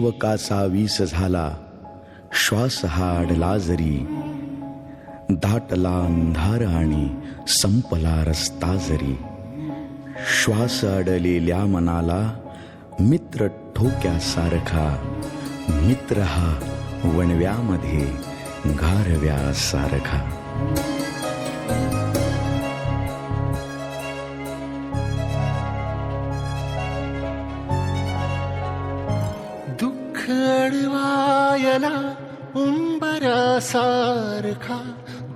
शिवकाचा वीस झाला, श्वास हा अडला जरी, दाटला अंधार आणि संपला रस्ता जरी. श्वास अडलेल्या मनाला मित्र ठोक्यासारखा, मित्र हा वणव्यामध्ये गारव्यासारखा. दुःख अडवायला उंबरासारखा,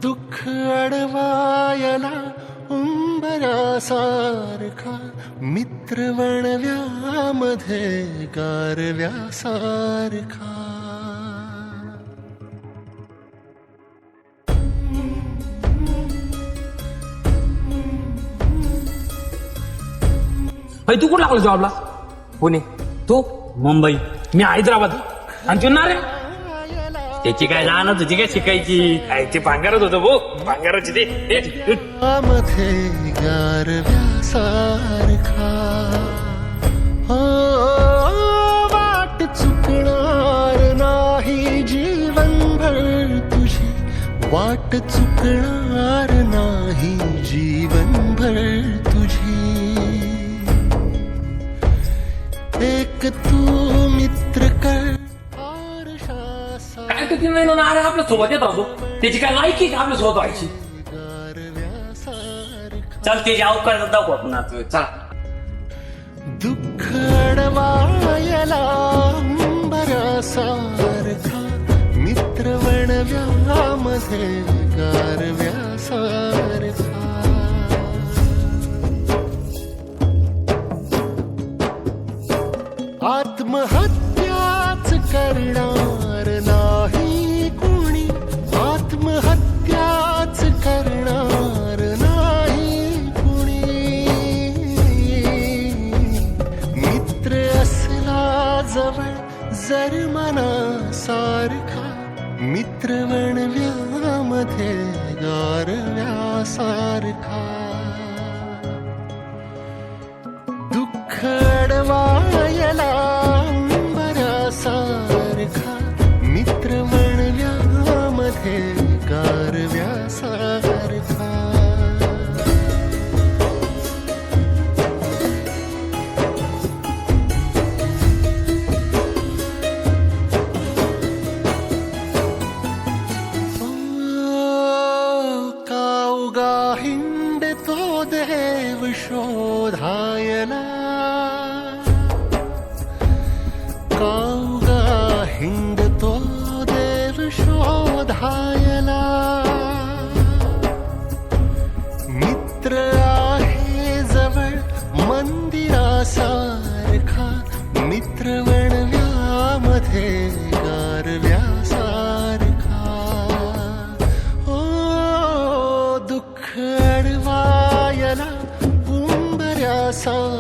दुःख अडवायला उंबरासारखा, मित्र वणव्यामध्ये गारव्यासारखा. तू कुठं लागला जॉबला? पुणे. तू? मुंबई. मी हैदराबाद. आणि तू ना रे त्याची काय जाणत होती काय शिकायची? काय ते भांगारच होतं भाऊ, भांगाराची ते मध्ये गारव्यासारखा. वाट चुकणार नाही जीवनभर तुझी, वाट चुकणार नाही जीवनभर तुझी. एक तू मित्र कर काय किती महिना ना आपल्या सोबत येत राहतो, त्याची काय लायकी का आपल्या सोबत व्हायची? चल त्याची अवकाश दाखव आपण आता. चला. दुःख अडवायला उंबरासारखा, मित्र वणव्यामध्ये गारव्यासारखा. आत्महत्याच करणार नाही कुणी, आत्महत्याच करणार नाही कुणी. मित्र असला जवळ जर मनासारखा, मित्र वणव्यामध्ये गारव्यासारखा. दुःख अडवायला उंबरासारखा, मित्र वणव्यामध्ये गारव्यासारखा. कावगा हिंडतो देव शोधायला, कावगा हिंडतो देव शोधायला. मित्र आहे जवळ मंदिरासारखा, मित्र वणव्यामध्ये गारव्यासारखा. ओ दुःख अडवायला उंबऱ्यासारखा,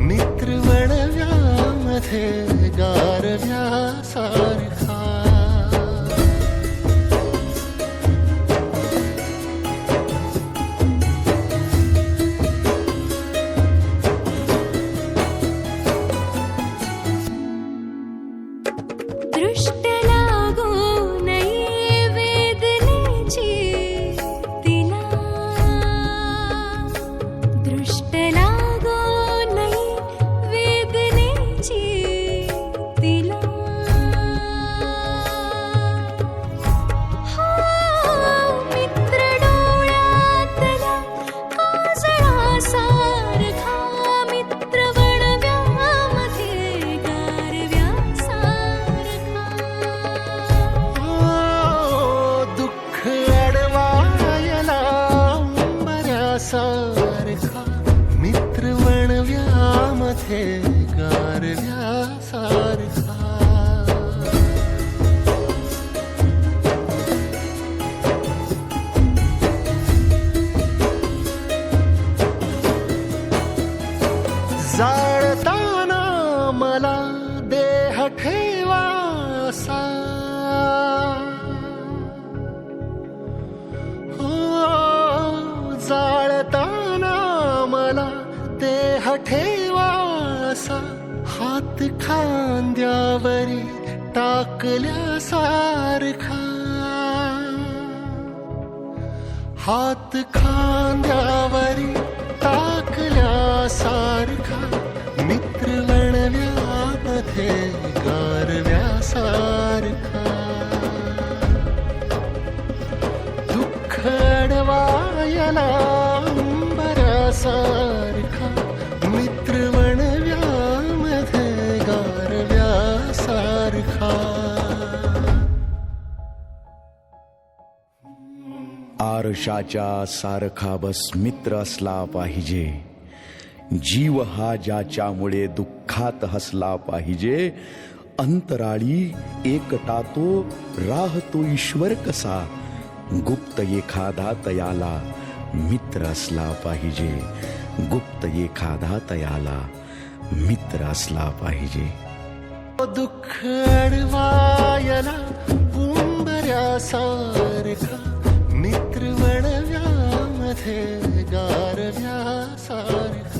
मित्र वणव्यामध्ये गारव्यासारखा. दृष्ट लागो नये वेदनेची तिला, दृष्ट लागो नये वेदनेची तिला. हो मित्र डोळ्यातला काजळासारखा, मित्र वणव्यामध्ये गारव्यासारखा. दुःख अडवायला उंबऱ्यासारखा, मित्र वणव्यामध्ये गारव्यासारखा. जाळताना मला देह ठेवासा, हो जाळताना मला देह ठेवासा. हात खांद्यावर खांद्यावरी टाकल्यासारखा, हात खांद्यावरी टाकल्यासारखा, मित्र वणव्यामध्ये गारव्यासारखा, दुःख अडवायला अंबरासारखा, मित्र वणव्यामध्ये गारव्यासारखा. आरशाच्या सारखा बस मित्र असला पाहिजे, जीव हा ज्याच्यामुळे दुःखात हसला पाहिजे, अंतराळी एकटा तो राहतो ईश्वर कसा, गुप्त एखादा तयाला मित्र असला पाहिजे, गुप्त एखादा तयाला मित्र असला पाहिजे. दुःख अडवायला उंबऱ्यासारखा, मित्र वणव्यामध्ये गारव्यासारखा.